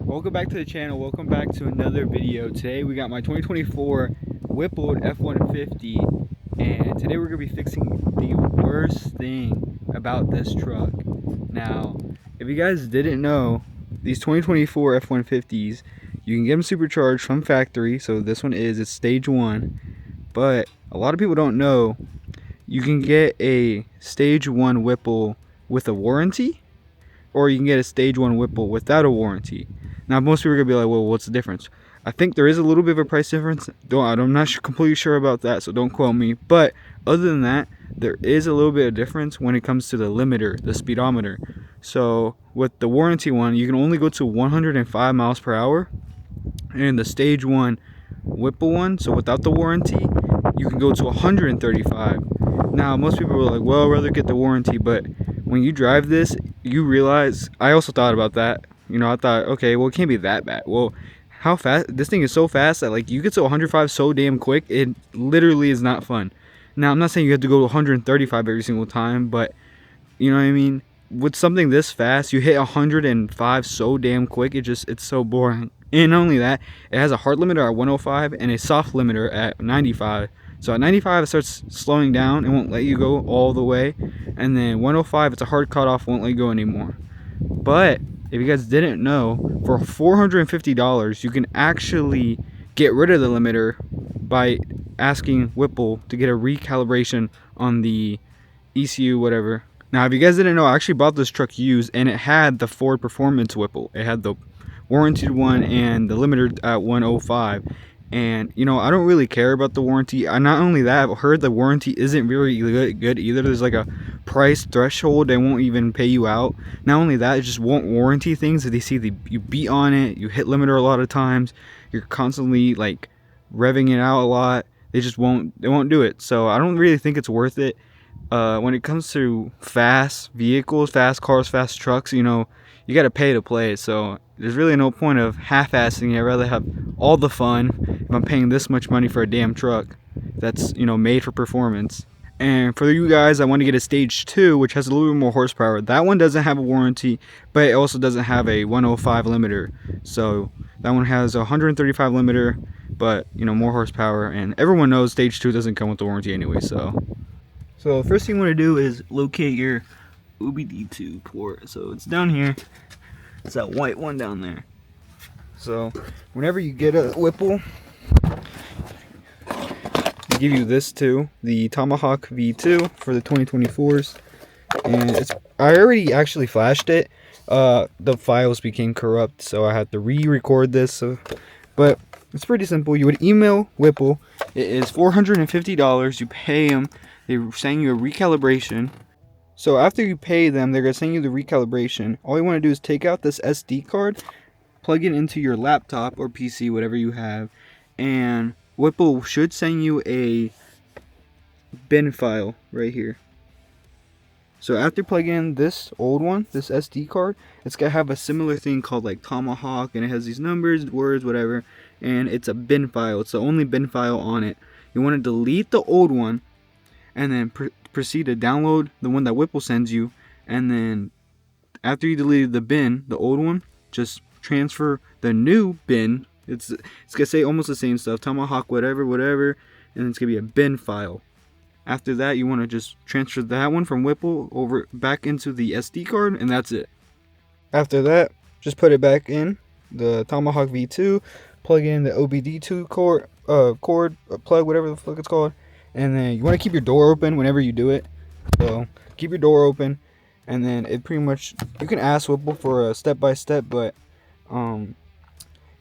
Welcome back to the channel. Welcome back to another video. Today we got my 2024 Whippled F-150, and today we're going to be fixing the worst thing about this truck. Now, if you guys didn't know, these 2024 F-150s, you can get them supercharged from factory. So this one it's stage 1, but a lot of people don't know you can get a stage 1 Whipple with a warranty, or you can get a stage 1 Whipple without a warranty. Now, most people are going to be like, well, what's the difference? I think there is a little bit of a price difference. I'm not completely sure about that, so don't quote me. But other than that, there is a little bit of difference when it comes to the limiter, the speedometer. So with the warranty one, you can only go to 105 miles per hour. And the stage 1 Whipple one, so without the warranty, you can go to 135. Now, most people are like, well, I'd rather get the warranty. But when you drive this, you realize, I also thought about that. You know, I thought, okay, well, it can't be that bad. Well, how fast? This thing is so fast that, like, you get to 105 so damn quick, it literally is not fun. Now, I'm not saying you have to go to 135 every single time, but, you know what I mean? With something this fast, you hit 105 so damn quick, it's so boring. And not only that, it has a hard limiter at 105 and a soft limiter at 95. So at 95, it starts slowing down. It won't let you go all the way. And then 105, it's a hard cutoff, won't let you go anymore. But if you guys didn't know, for $450, you can actually get rid of the limiter by asking Whipple to get a recalibration on the ECU, whatever. Now, if you guys didn't know, I actually bought this truck used, and it had the Ford Performance Whipple. It had the warranted one and the limiter at 105. And, you know, I don't really care about the warranty. Not only that, I've heard the warranty isn't really good either. There's like a price threshold they won't even pay you out. Not only that, it just won't warranty things. If they see you beat on it, you hit limiter a lot of times, you're constantly like revving it out a lot, they won't do it. So I don't really think it's worth it. When it comes to fast vehicles, fast cars, fast trucks, you know, you got to pay to play it. So there's really no point of half-assing it. I'd rather have all the fun if I'm paying this much money for a damn truck that's, you know, made for performance. And for you guys, I want to get a stage 2, which has a little bit more horsepower. That one doesn't have a warranty, but it also doesn't have a 105 limiter. So that one has a 135 limiter, but, you know, more horsepower. And everyone knows stage 2 doesn't come with the warranty anyway. So the first thing you want to do is locate your OBD2 port. So it's down here. It's that white one down there. So whenever you get a Whipple, they give you this too, the Tomahawk V2 for the 2024s. And I already actually flashed it. The files became corrupt, so I had to re-record this. But it's pretty simple. You would email Whipple. It is $450. You pay them. They're sending you a recalibration. So after you pay them, they're going to send you the recalibration. All you want to do is take out this SD card, plug it into your laptop or PC, whatever you have, and Whipple should send you a bin file right here. So after plugging in this old one, this SD card, it's going to have a similar thing called like Tomahawk, and it has these numbers, words, whatever, and it's a bin file. It's the only bin file on it. You want to delete the old one, and then proceed to download the one that Whipple sends you. And then after you deleted the bin, the old one, just transfer the new bin. It's gonna say almost the same stuff, Tomahawk whatever, and it's gonna be a bin file. After that, you want to just transfer that one from Whipple over back into the SD card, and that's it. After that, just put it back in the Tomahawk V2, plug in the OBD2 cord, plug, whatever the fuck it's called. And then you want to keep your door open whenever you do it. So keep your door open, and then it pretty much, you can ask Whipple for a step-by-step, but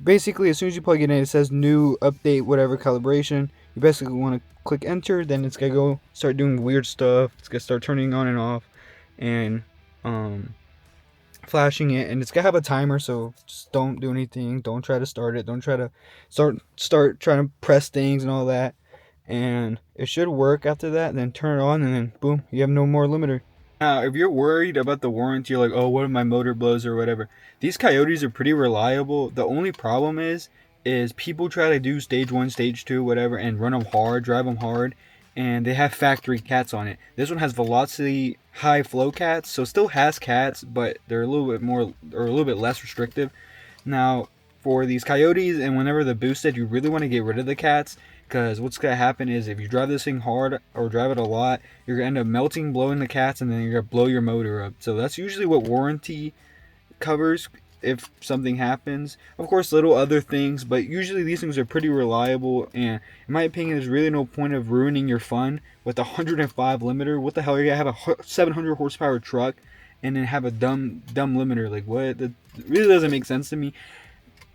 basically as soon as you plug it in, it says new update whatever calibration. You basically want to click enter, then it's gonna go start doing weird stuff. It's gonna start turning on and off and flashing it, and it's gonna have a timer, so just don't do anything. Don't try to start it. Don't try to start trying to press things and all that. And it should work after that. Then turn it on, and then boom, you have no more limiter. Now, if you're worried about the warranty, you're like, oh, what if my motor blows or whatever, these Coyotes are pretty reliable. The only problem is people try to do stage 1, stage 2, whatever, and run them hard, drive them hard, and they have factory cats on it. This one has velocity high flow cats, so it still has cats, but they're a little bit more or a little bit less restrictive. Now, for these coyotes and whenever they're boosted, you really want to get rid of the cats, because what's going to happen is if you drive this thing hard or drive it a lot, you're going to end up melting, blowing the cats, and then you're going to blow your motor up. So that's usually what warranty covers if something happens. Of course, little other things, but usually these things are pretty reliable, and in my opinion, there's really no point of ruining your fun with a 105 limiter. What the hell, you're gonna have a 700 horsepower truck and then have a dumb limiter? Like, what? That really doesn't make sense to me.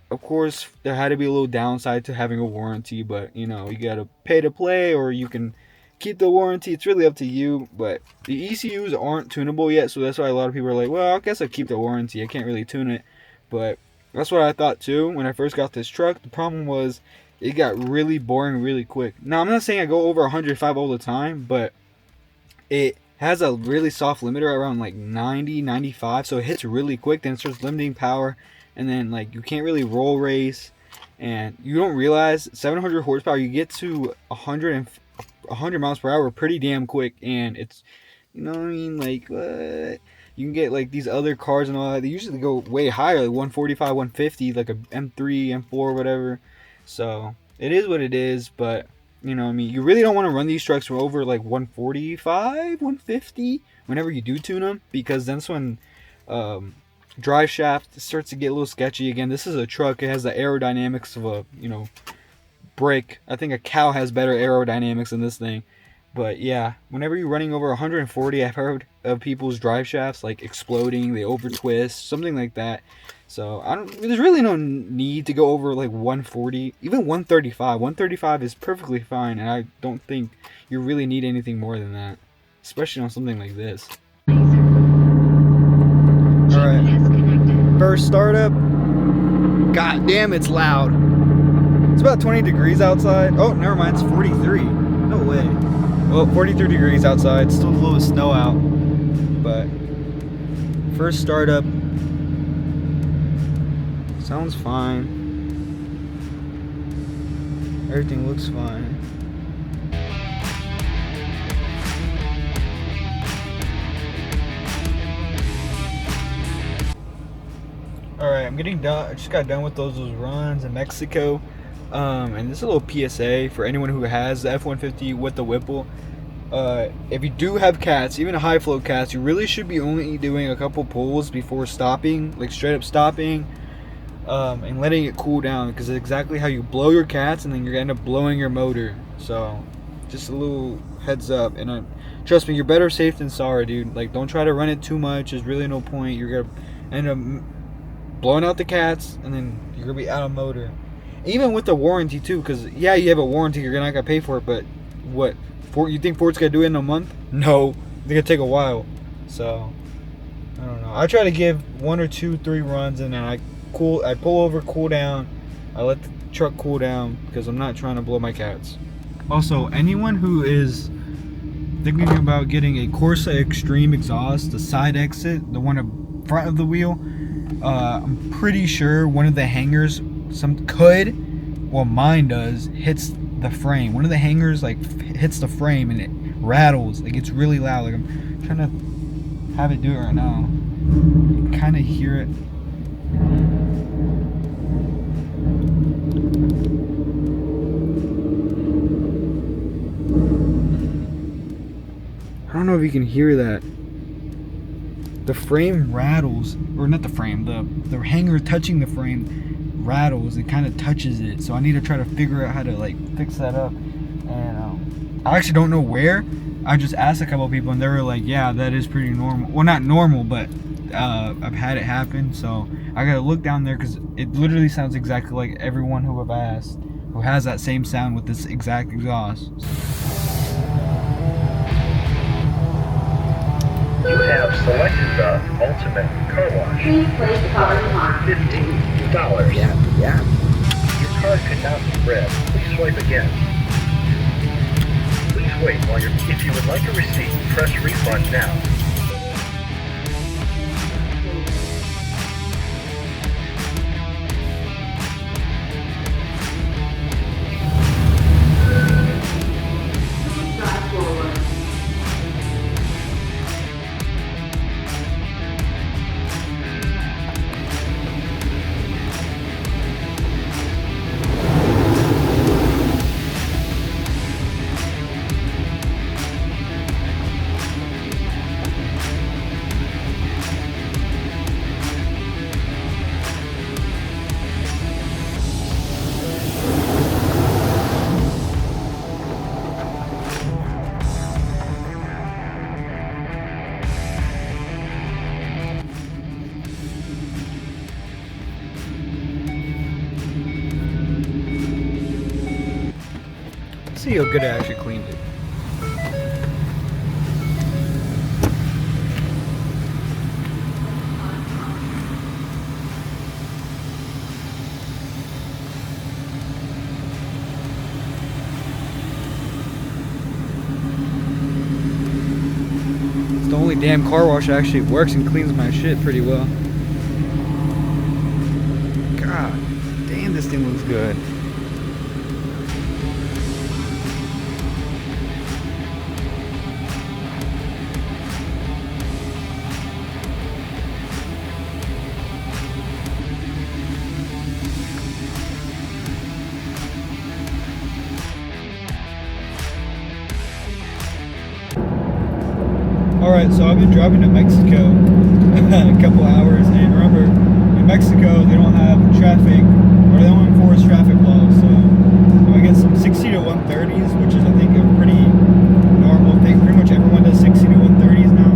Of course, there had to be a little downside to having a warranty, but you know, you gotta pay to play, or you can keep the warranty. It's really up to you, but the ECUs aren't tunable yet, so that's why a lot of people are like, well, I guess I'll keep the warranty, I can't really tune it. But that's what I thought too when I first got this truck. The problem was it got really boring really quick. Now, I'm not saying I go over 105 all the time, but it has a really soft limiter around like 90, 95, so it hits really quick, then it starts limiting power, and then like you can't really roll race, and you don't realize 700 horsepower, you get to 100 miles per hour pretty damn quick, and it's, you know what I mean, like, what? You can get like these other cars and all that, they usually go way higher, like 145, 150, like a M3, M4, whatever. So it is what it is, but you know what I mean, you really don't want to run these trucks for over like 145, 150 whenever you do tune them, because that's when drive shaft starts to get a little sketchy again. This is a truck, it has the aerodynamics of a, you know, brick. I think a cow has better aerodynamics than this thing. But yeah, whenever you're running over 140, I've heard of people's drive shafts like exploding, they over twist, something like that. So there's really no need to go over like 140, even 135. 135 is perfectly fine, and I don't think you really need anything more than that, especially on something like this. Alright, first startup. God damn, it's loud. It's about 20 degrees outside. Oh, never mind, it's 43. No way. Well, 43 degrees outside, still a little snow out, but first startup, sounds fine, everything looks fine. Alright, I'm getting done, I just got done with those runs in Mexico. And this is a little PSA for anyone who has the F-150 with the Whipple. If you do have cats, even high flow cats, you really should be only doing a couple pulls before stopping, like straight up stopping, and letting it cool down, because it's exactly how you blow your cats, and then you're gonna end up blowing your motor. So just a little heads up, and trust me, you're better safe than sorry, dude. Like, don't try to run it too much, there's really no point. You're gonna end up blowing out the cats, and then you're gonna be out of motor. Even with the warranty too, because yeah, you have a warranty, you're not gonna pay for it, but what, you think Ford's gonna do it in a month? No, it's gonna take a while. So I don't know, I try to give 1 or 2, 3 runs, and then I pull over, cool down, I let the truck cool down, because I'm not trying to blow my cats. Also, anyone who is thinking about getting a Corsa Extreme exhaust, the side exit, the one in front of the wheel, I'm pretty sure one of the hangers, mine does, hits the frame. One of the hangers like hits the frame and it rattles, like it's really loud. Like, I'm trying to have it do it right now. You can kind of hear it. I don't know if you can hear that. The frame rattles, or not the frame, the hanger touching the frame rattles, it kind of touches it, so I need to try to figure out how to like fix that up. And I actually don't know where. I just asked a couple of people, and they were like, yeah, that is pretty normal. Well, not normal, but I've had it happen, so I gotta look down there, because it literally sounds exactly like everyone who I've asked who has that same sound with this exact exhaust. You have selected the Ultimate Car Wash. Please place the card in $50. Yeah. Your card could not be read. Please swipe again. Please wait while if you would like a receipt, press refund now. see how good I actually cleaned it. It's the only damn car wash that actually works and cleans my shit pretty well. God damn, this thing looks good. Alright, so I've been driving to Mexico a couple hours, and remember, in Mexico they don't have traffic, or they don't enforce traffic laws, so I get some 60 to 130s, which is I think a pretty normal thing. Pretty much everyone does 60 to 130s now.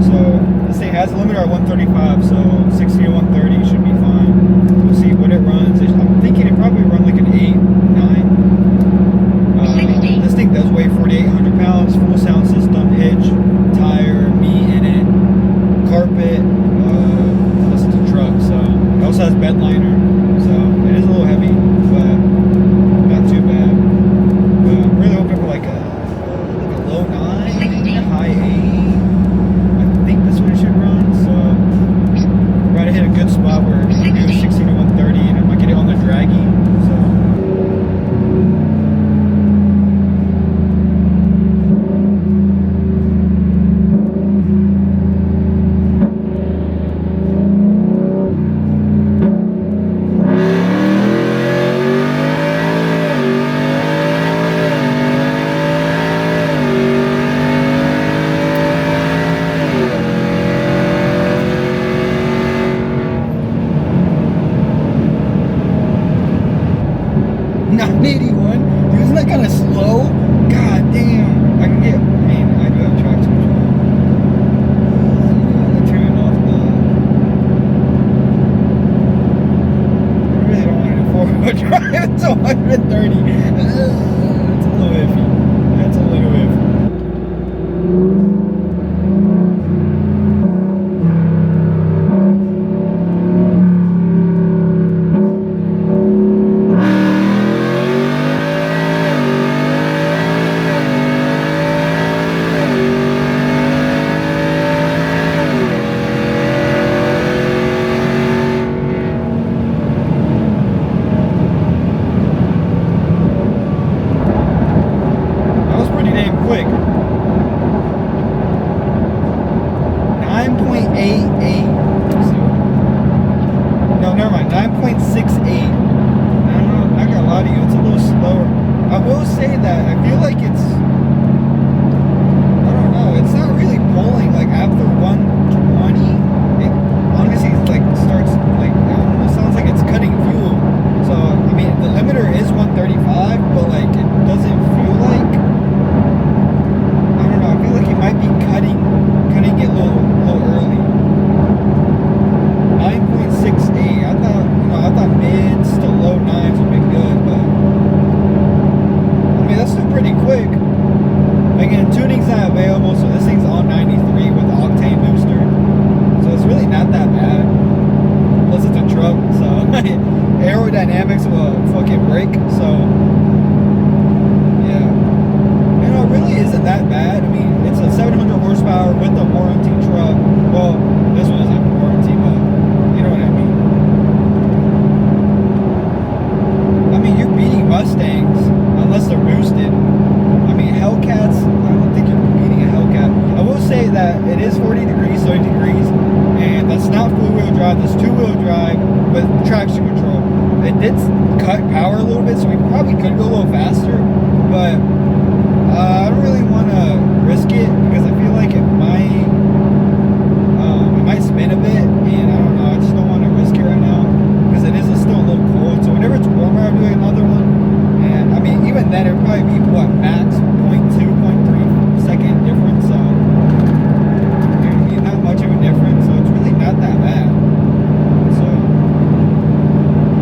So this thing has a limiter at 135, so 60 to 130 should be fine. We'll see what it runs. I'm thinking it probably run like an 8, 9. This thing does weigh 4,800 pounds, full sound system, hitch, tire, me in it, carpet, plus it's a truck, so it also has bed liner, so it is a little heavy, but not too bad. But I'm really hoping for like a low 9, high 8. I think this one should run, so we're about to hit a good spot where we can do 60 to 130 and I might get it on the draggy, so. Dude, isn't that kind of slow? God damn. I can get, I mean, I do have traction control. I'm gonna turn it off though. I really don't want to do four-wheel drive. It's 130. It's a little iffy. That's a little iffy. Quick. 9.88. No, never mind. 9.68. I don't know. I got a lot of you. It's a little slower. I will say that I feel like it's, I don't know. It's not really pulling like after 120. It honestly like starts like, I don't know, it sounds like it's cutting fuel. So I mean the limiter is 135, but like it doesn't feel like. I feel like he might be cutting it a little early. 9.68. I thought mids to low 9s would be good, but I mean that's still pretty quick. Again, tuning's not available, so this thing's on 93 with octane booster, so it's really not that bad. Plus it's a truck, so aerodynamics will fucking break. So yeah. It really isn't that bad. I mean, it's a 700 horsepower with a warranty truck. Well, this one doesn't have a warranty, but you know what I mean. I mean, you're beating Mustangs unless they're boosted. I mean, Hellcats, I don't think you're beating a Hellcat. I will say that it is 40 degrees, 30 degrees, and that's not four-wheel drive. That's two-wheel drive with traction control. It did cut power a little bit, so we probably could go a little faster, but I don't really want to risk it because I feel like it might spin a bit, and I don't know, I just don't want to risk it right now because it is still a little cold. So whenever it's warmer, I'll do another one, and I mean even then it'd probably be what, max 0.2, 0.3 second difference. So I mean, not much of a difference, so it's really not that bad. So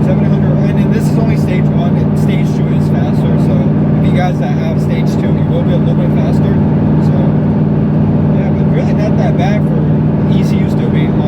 700, and then this is only stage 1, and stage 2 is faster. So if you guys that that have stage 2, you will be a little bit faster. So yeah, but really not that bad for the ECUs still being